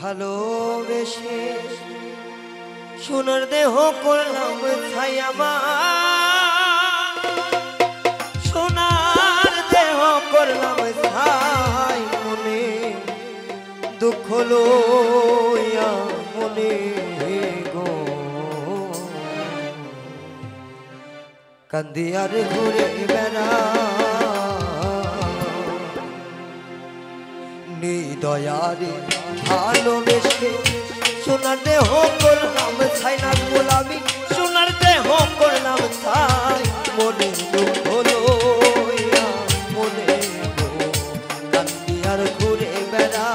ভালোবেসে সোনার দেহ করলাম ছাই আমার, সোনার দেহ করলাম ছাই মনে দুঃখ লইয়া মনে গো কান্দি আর ঘুরে বেড়া নিদয়ারে ভালোবেসে সোনার দেহ করলাম ছাই না গোলামি, সোনার দেহ করলাম ছাই মনে দুঃখ লইয়া মনে গো কান্দি আর ঘুরে বেড়া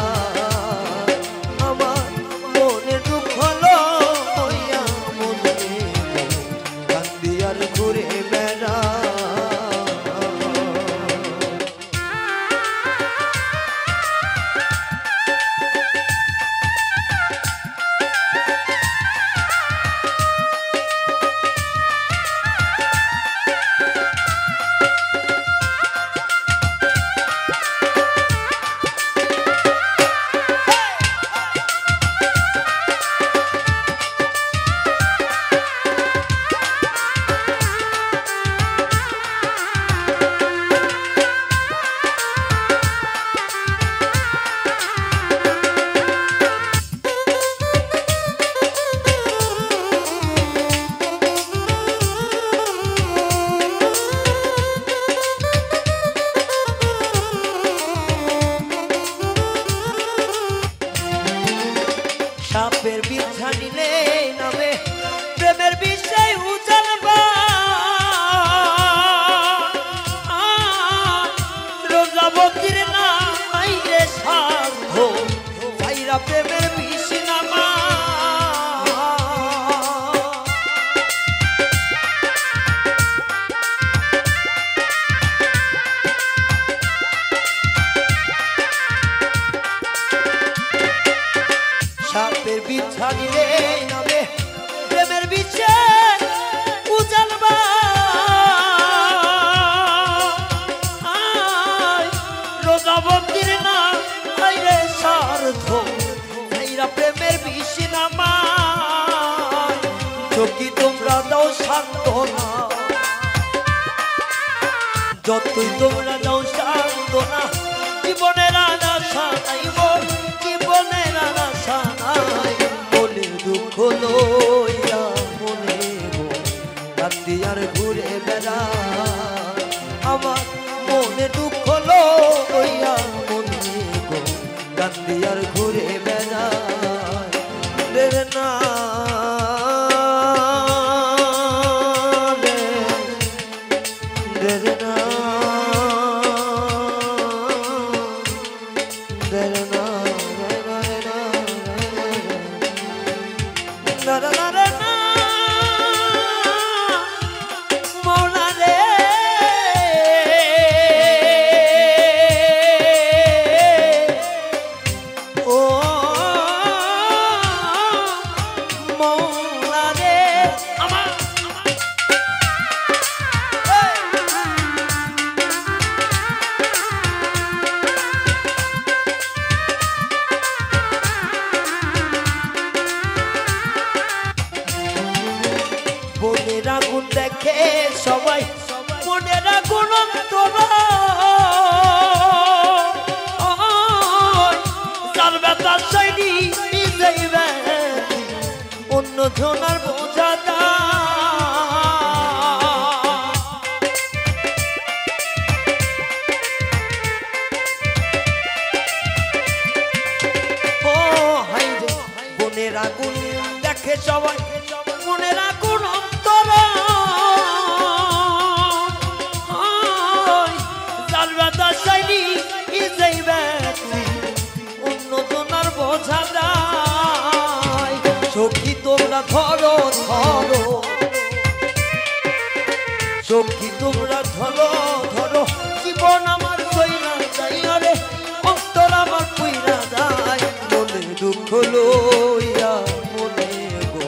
আমার মনে দুঃখ লইয়া মনে গো কান্দি আর ঘুরে বেড়া। সাপের বিছা নিলে নামে প্রেমের বিষয় উজালবা রোজাবতীর না আইরে সাধ ভাইরা প্রেমের বিষ নামা সাপের বিছা নিলে নামে প্রেমের বিছে উজালবা রোজাবতীর না আইরে সার্থ ভাইরা প্রেমের বিষ নামা চোখি তোমরা দাও সান্ত্বনা যতই তোমরা দাও সান্ত্বনা জীবনের আশা নাই মোর জীবনের আশা নাই মনে দুঃখ লইয়া মনে গো কান্দি আর ঘুরে বেড়া আমার মনে দুঃখ লইয়া মনে গো কান্দি আর ঘুরে বেড়া রে না রে না মনের আগুন দেখে সবাই মনের আগুন অন্তর যার ব্যথা শৈলী যাইবে অন্য জনার বোঝা ও হাই রে মনের আগুন দেখে সবাই মনের আগুন অন্তর যার ব্যথা শৈলী যাইবে অন্য জনার বোঝা যায় সখী তোমরা ধরো ধরো সখী তোমরা ধরো ধরো জীবন আমার কইরা যাই রে অন্তর আমার কইরা যায় মনে দুঃখ লইয়া মনে গো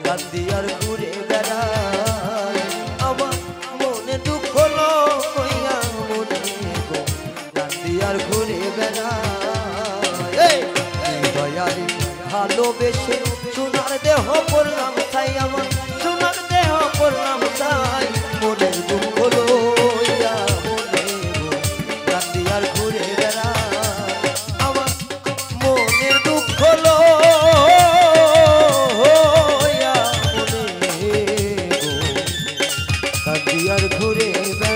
কান্দি আর ঘুরে বেড়ায় আমার মনে দুঃখ লইয়া মনে গো কান্দি আর ঘুরে বেড়ায় দয়ারি ভালোবেসে সোনার দেহ করলাম তাই আমার সোনার দেহ করলাম তাই মনের দুঃখ লইয়া মনে কান্দি আর ঘুরে বেড়াই আমার মনের দুঃখ লইয়া মনে কান্দি আর ঘুরে বেড়াই